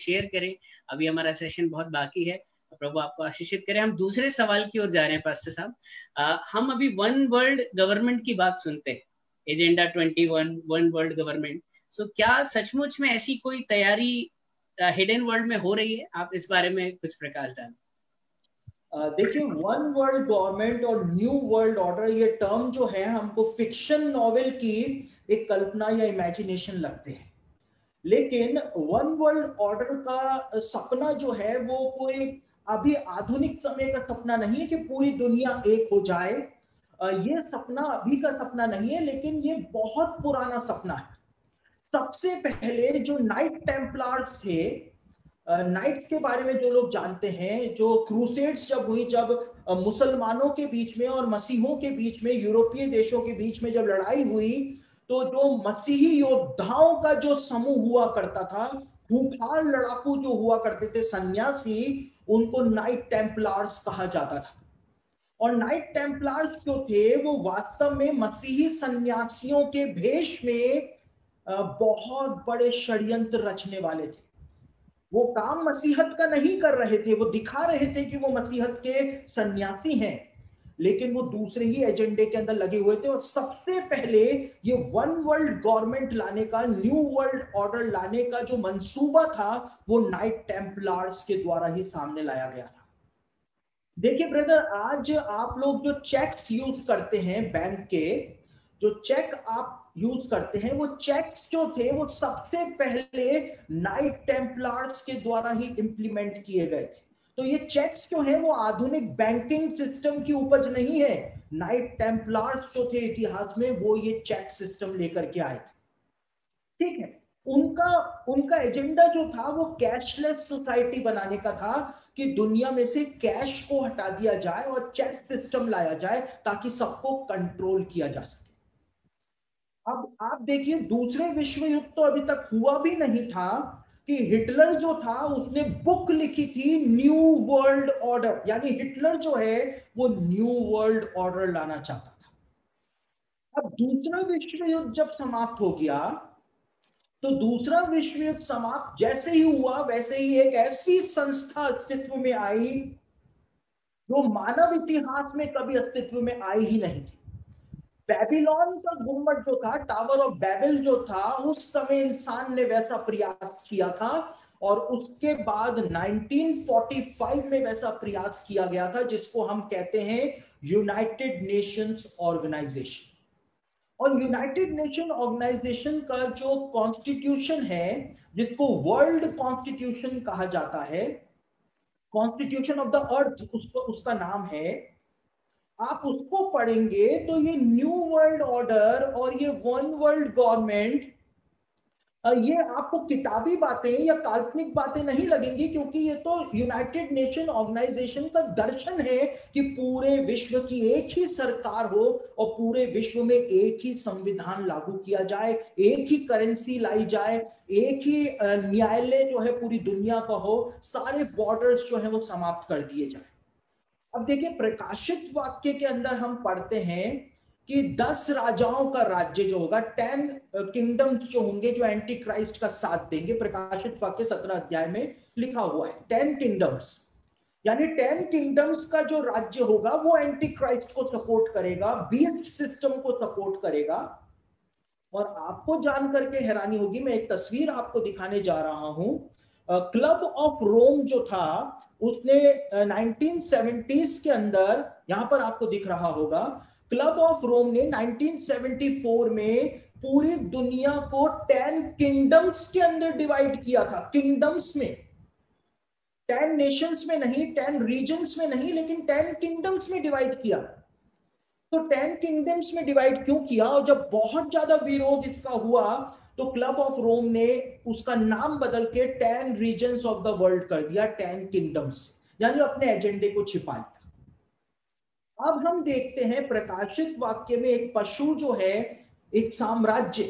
Share करें। अभी हमारा सेशन बहुत बाकी है, प्रभु आपको आशीषित करें। हम दूसरे सवाल की ओर जा रहे हैं पास्टर साहब। हम अभी वन वर्ल्ड गवर्नमेंट की बात सुनते हैं, एजेंडा 21, वन वर्ल्ड गवर्नमेंट। सो क्या सचमुच में ऐसी कोई तैयारी हिडन वर्ल्ड में हो रही है? आप इस बारे में कुछ प्रकाश डालें। देखिए, वन वर्ल्ड गवर्नमेंट और न्यू वर्ल्ड ऑर्डर, ये टर्म जो है हमको फिक्शन नॉवेल की एक कल्पना या इमेजिनेशन लगते हैं, लेकिन वन वर्ल्ड ऑर्डर का सपना जो है वो कोई अभी आधुनिक समय का सपना नहीं है कि पूरी दुनिया एक हो जाए। ये सपना अभी का सपना नहीं है, लेकिन ये बहुत पुराना सपना है। सबसे पहले जो नाइट टेम्पलार्स थे, नाइट्स के बारे में जो लोग जानते हैं, जो क्रूसेड्स जब हुई, जब मुसलमानों के बीच में और मसीहों के बीच में, यूरोपीय देशों के बीच में जब लड़ाई हुई, तो जो मसीही योद्धाओं का जो समूह हुआ करता था, खूंखार लड़ाकू जो हुआ करते थे, सन्यासी, उनको नाइट टेम्पलार्स कहा जाता था। और नाइट टेम्पलार्स जो थे वो वास्तव में मसीही सन्यासियों के भेष में बहुत बड़े षड्यंत्र रचने वाले थे। वो काम मसीहत का नहीं कर रहे थे, वो दिखा रहे थे कि वो मसीहत के सन्यासी हैं, लेकिन वो दूसरे ही एजेंडे के अंदर लगे हुए थे। और सबसे पहले ये वन वर्ल्ड गवर्नमेंट लाने का, न्यू वर्ल्ड ऑर्डर लाने का जो मंसूबा था, वो नाइट टेम्पलार्स के द्वारा ही सामने लाया गया था। देखिए ब्रदर, आज आप लोग जो चेक्स यूज करते हैं, बैंक के जो चेक आप यूज करते हैं, वो चेक्स जो थे वो सबसे पहले नाइट टेम्पलार्स के द्वारा ही इंप्लीमेंट किए गए थे। तो ये चेक्स जो है वो आधुनिक बैंकिंग सिस्टम की उपज नहीं है। नाइट टेम्पलार्स जो थे इतिहास में, वो ये चेक सिस्टम लेकर के आए थे। ठीक है, उनका एजेंडा जो था वो कैशलेस सोसाइटी बनाने का था, कि दुनिया में से कैश को हटा दिया जाए और चेक सिस्टम लाया जाए ताकि सबको कंट्रोल किया जा सके। अब आप देखिए, दूसरे विश्व युद्ध तो अभी तक हुआ भी नहीं था कि हिटलर जो था उसने बुक लिखी थी न्यू वर्ल्ड ऑर्डर, यानी हिटलर जो है वो न्यू वर्ल्ड ऑर्डर लाना चाहता था। अब दूसरा विश्व युद्ध जब समाप्त हो गया, तो दूसरा विश्व युद्ध समाप्त जैसे ही हुआ, वैसे ही एक ऐसी संस्था अस्तित्व में आई जो मानव इतिहास में कभी अस्तित्व में आई ही नहीं थी। बेबीलोन का गुम्बद जो था, टावर ऑफ बेबल जो था, उस समय इंसान ने वैसा प्रयास किया था, और उसके बाद 1945 में वैसा प्रयास किया गया था जिसको हम कहते हैं यूनाइटेड नेशंस ऑर्गेनाइजेशन। और यूनाइटेड नेशन ऑर्गेनाइजेशन का जो कॉन्स्टिट्यूशन है, जिसको वर्ल्ड कॉन्स्टिट्यूशन कहा जाता है, कॉन्स्टिट्यूशन ऑफ द अर्थ उसका नाम है, आप उसको पढ़ेंगे तो ये न्यू वर्ल्ड ऑर्डर और ये वन वर्ल्ड गवर्नमेंट, ये आपको किताबी बातें या काल्पनिक बातें नहीं लगेंगी, क्योंकि ये तो यूनाइटेड नेशन ऑर्गेनाइजेशन का दर्शन है कि पूरे विश्व की एक ही सरकार हो और पूरे विश्व में एक ही संविधान लागू किया जाए, एक ही करेंसी लाई जाए, एक ही न्यायालय जो है पूरी दुनिया का हो, सारे बॉर्डर्स जो है वो समाप्त कर दिए जाए। अब देखिए, प्रकाशित वाक्य के अंदर हम पढ़ते हैं कि 10 राजाओं का राज्य जो होगा, 10 किंगडम्स जो होंगे, जो एंटी क्राइस्ट का साथ देंगे। प्रकाशित वाक्य 17 अध्याय में लिखा हुआ है 10 किंगडम्स, यानी 10 किंगडम्स का जो राज्य होगा वो एंटी क्राइस्ट को सपोर्ट करेगा, बीस्ट सिस्टम को सपोर्ट करेगा। और आपको जान करके हैरानी होगी, मैं एक तस्वीर आपको दिखाने जा रहा हूं। क्लब ऑफ रोम जो था, उसने 1970s के अंदर, यहां पर आपको दिख रहा होगा, क्लब ऑफ रोम ने 1974 में पूरी दुनिया को 10 किंगडम्स के अंदर डिवाइड किया था। किंगडम्स में, 10 नेशंस में नहीं, 10 रीजन्स में नहीं, लेकिन 10 किंगडम्स में डिवाइड किया। तो 10 किंगडम्स में डिवाइड क्यों किया? और जब बहुत ज्यादा विरोध इसका हुआ, तो क्लब ऑफ रोम ने उसका नाम बदल के 10 रीजन्स ऑफ द वर्ल्ड कर दिया, 10 किंगडम्स, यानी अपने एजेंडे को छिपा लिया। अब हम देखते हैं प्रकाशित वाक्य में एक पशु जो है, एक साम्राज्य,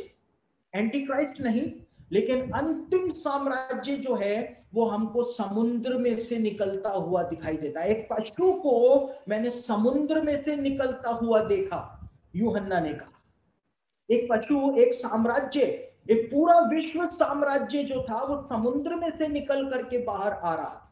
एंटी क्राइस्ट नहीं, लेकिन अंतिम साम्राज्य जो है वो हमको समुद्र में से निकलता हुआ दिखाई देता है। एक पशु को मैंने समुद्र में से निकलता हुआ देखा, यूहन्ना ने कहा। एक पशु, एक साम्राज्य एक पूरा विश्व साम्राज्य जो था वो समुद्र में से निकल करके बाहर आ रहा था।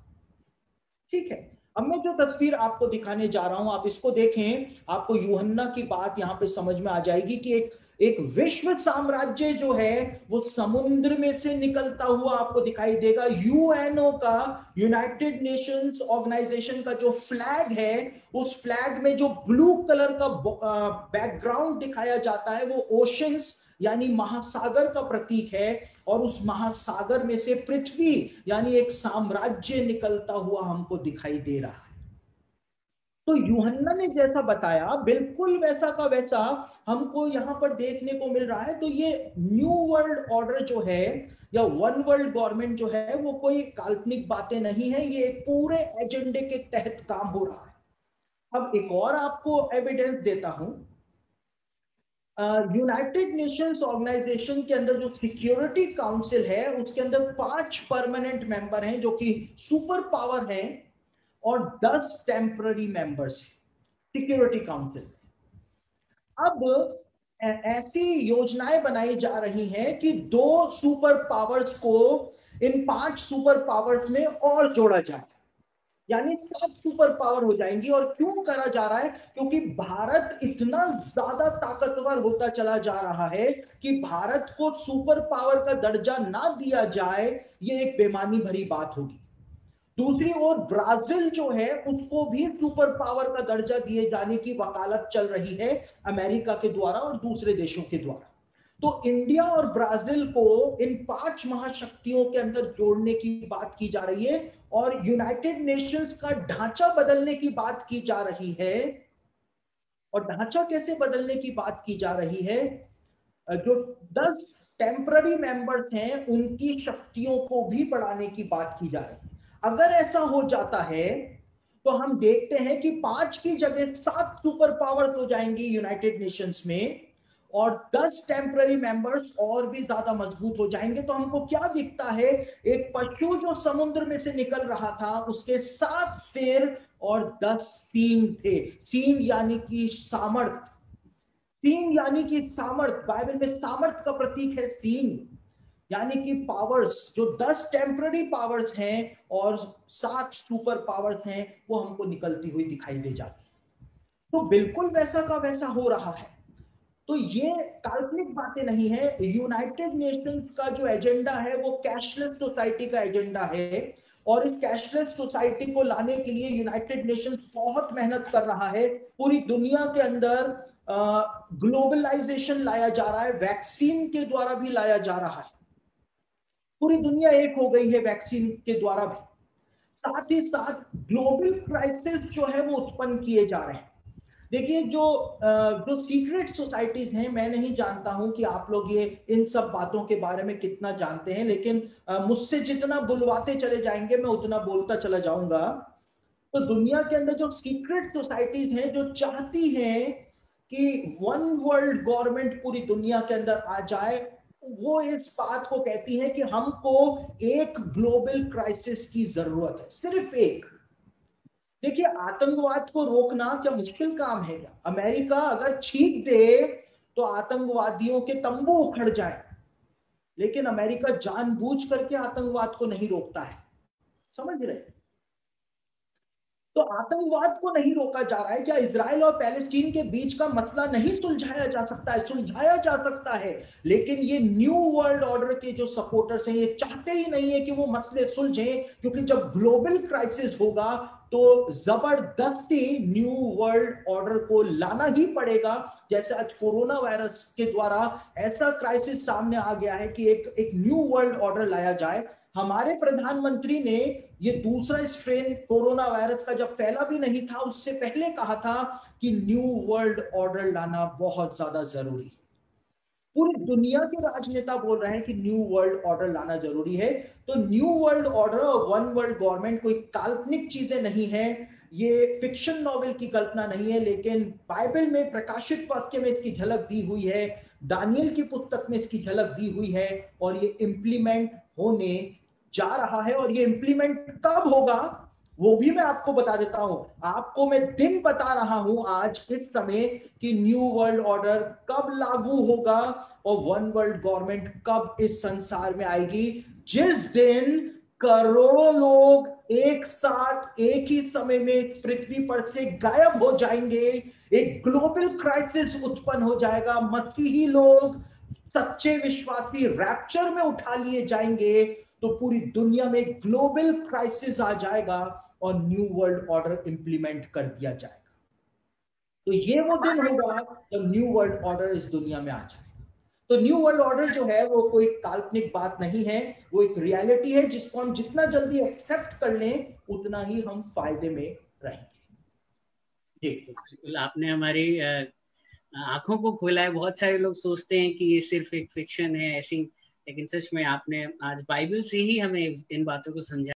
ठीक है, अब मैं जो तस्वीर आपको दिखाने जा रहा हूं, आप इसको देखें, आपको यूहन्ना की बात यहां पे समझ में आ जाएगी कि एक विश्व साम्राज्य जो है वो समुद्र में से निकलता हुआ आपको दिखाई देगा। यूएनओ का, यूनाइटेड नेशंस ऑर्गेनाइजेशन का जो फ्लैग है, उस फ्लैग में जो ब्लू कलर का बैकग्राउंड दिखाया जाता है वो ओशंस यानी महासागर का प्रतीक है, और उस महासागर में से पृथ्वी यानी एक साम्राज्य निकलता हुआ हमको दिखाई दे रहा है। तो यूहन्ना ने जैसा बताया बिल्कुल वैसा का वैसा हमको यहां पर देखने को मिल रहा है। तो ये न्यू वर्ल्ड ऑर्डर जो है या वन वर्ल्ड गवर्नमेंट जो है वो कोई काल्पनिक बातें नहीं है, ये एक पूरे एजेंडे के तहत काम हो रहा है। अब एक और आपको एविडेंस देता हूं। यूनाइटेड नेशंस ऑर्गेनाइजेशन के अंदर जो सिक्योरिटी काउंसिल है उसके अंदर 5 परमानेंट मेंबर हैं जो कि सुपर पावर हैं और 10 टेम्पररी मेंबर्स हैं सिक्योरिटी काउंसिल। अब ऐसी योजनाएं बनाई जा रही हैं कि 2 सुपर पावर्स को इन 5 सुपर पावर्स में और जोड़ा जाए, यानी 7 सुपर पावर हो जाएंगी। और क्यों करा जा रहा है? क्योंकि भारत इतना ज्यादा ताकतवर होता चला जा रहा है कि भारत को सुपर पावर का दर्जा ना दिया जाए, ये एक बेईमानी भरी बात होगी। दूसरी ओर ब्राजील जो है उसको भी सुपर पावर का दर्जा दिए जाने की वकालत चल रही है अमेरिका के द्वारा और दूसरे देशों के द्वारा। तो इंडिया और ब्राजील को इन 5 महाशक्तियों के अंदर जोड़ने की बात की जा रही है और यूनाइटेड नेशंस का ढांचा बदलने की बात की जा रही है। और ढांचा कैसे बदलने की बात की जा रही है? जो 10 टेम्पररी मेंबर्स हैं उनकी शक्तियों को भी बढ़ाने की बात की जा रही है। अगर ऐसा हो जाता है तो हम देखते हैं कि 5 की जगह 7 सुपर पावर्स हो जाएंगी यूनाइटेड नेशंस में और 10 टेम्पररी मेंबर्स और भी ज्यादा मजबूत हो जाएंगे। तो हमको क्या दिखता है? एक पशु जो समुद्र में से निकल रहा था उसके 7 सिर और 10 सींग थे। सींग यानी कि सामर्थ, सींग यानी कि सामर्थ, बाइबल में सामर्थ का प्रतीक है सींग, यानी कि पावर्स। जो 10 टेम्पररी पावर्स हैं और 7 सुपर पावर्स हैं वो हमको निकलती हुई दिखाई दे जाती है। तो बिल्कुल वैसा का वैसा हो रहा है। तो ये काल्पनिक बातें नहीं है। यूनाइटेड नेशंस का जो एजेंडा है वो कैशलेस सोसाइटी का एजेंडा है और इस कैशलेस सोसाइटी को लाने के लिए यूनाइटेड नेशंस बहुत मेहनत कर रहा है। पूरी दुनिया के अंदर ग्लोबलाइजेशन लाया जा रहा है, वैक्सीन के द्वारा भी लाया जा रहा है। पूरी दुनिया एक हो गई है वैक्सीन के द्वारा भी। साथ ही साथ ग्लोबल क्राइसिस जो है वो उत्पन्न किए जा रहे हैं। देखिए जो सीक्रेट सोसाइटीज हैं, मैं नहीं जानता हूं कि आप लोग ये इन सब बातों के बारे में कितना जानते हैं, लेकिन मुझसे जितना बुलवाते चले जाएंगे मैं उतना बोलता चला जाऊंगा। तो दुनिया के अंदर जो सीक्रेट सोसाइटीज हैं जो चाहती हैं कि वन वर्ल्ड गवर्नमेंट पूरी दुनिया के अंदर आ जाए, वो इस बात को कहती है कि हमको एक ग्लोबल क्राइसिस की जरूरत है, सिर्फ एक। देखिए आतंकवाद को रोकना क्या मुश्किल काम है क्या? अमेरिका अगर छींक दे तो आतंकवादियों के तंबू उखड़ जाए, लेकिन अमेरिका जानबूझ करके आतंकवाद को नहीं रोकता है। समझ रहे? तो आतंकवाद को नहीं रोका जा रहा है। क्या इजराइल और पैलेस्टीन के बीच का मसला नहीं सुलझाया जा सकता है? सुलझाया जा सकता है, लेकिन ये न्यू वर्ल्ड ऑर्डर के जो सपोर्टर्स हैं ये चाहते ही नहीं है कि वो मसले सुलझें, क्योंकि जब ग्लोबल क्राइसिस होगा तो जबरदस्ती न्यू वर्ल्ड ऑर्डर को लाना ही पड़ेगा। जैसे आज कोरोना वायरस के द्वारा ऐसा क्राइसिस सामने आ गया है कि एक न्यू वर्ल्ड ऑर्डर लाया जाए। हमारे प्रधानमंत्री ने ये दूसरा स्ट्रेन कोरोना वायरस का जब फैला भी नहीं था उससे पहले कहा था कि न्यू वर्ल्ड ऑर्डर लाना बहुत ज्यादा जरूरी है। पूरी दुनिया के राजनेता बोल रहे हैं कि न्यू वर्ल्ड ऑर्डर लाना जरूरी है। तो न्यू वर्ल्ड ऑर्डर और वन वर्ल्ड गवर्नमेंट कोई काल्पनिक चीजें नहीं है, ये फिक्शन नॉवेल की कल्पना नहीं है, लेकिन बाइबल में प्रकाशित वाक्य में इसकी झलक दी हुई है, दानियल की पुस्तक में इसकी झलक दी हुई है और ये इंप्लीमेंट होने जा रहा है। और ये इंप्लीमेंट कब होगा? वो भी मैं आपको बता देता हूं। आपको मैं दिन बता रहा हूं आज इस समय कि न्यू वर्ल्ड ऑर्डर कब लागू होगा और वन वर्ल्ड गवर्नमेंट कब इस संसार में आएगी, जिस दिन करोड़ों लोग एक साथ एक ही समय में पृथ्वी पर से गायब हो जाएंगे, एक ग्लोबल क्राइसिस उत्पन्न हो जाएगा, मसीही लोग सच्चे विश्वासी रैप्चर में उठा लिए जाएंगे, तो पूरी दुनिया में ग्लोबल क्राइसिस आ जाएगा और न्यू वर्ल्ड ऑर्डर इंप्लीमेंट कर दिया जाएगा। तो ये वो दिन होगा जब न्यू वर्ल्ड ऑर्डर इस दुनिया में आ जाएगा। तो न्यू वर्ल्ड ऑर्डर जो है वो कोई काल्पनिक बात नहीं है, वो एक रियलिटी है जिसको हम जितना जल्दी एक्सेप्ट कर लें उतना ही हम फायदे में रहेंगे। बिल्कुल आपने हमारी आंखों को खोला है। बहुत सारे लोग सोचते हैं कि ये सिर्फ एक फिक्शन है ऐसी, लेकिन सच में आपने आज बाइबल से ही हमें इन बातों को समझा।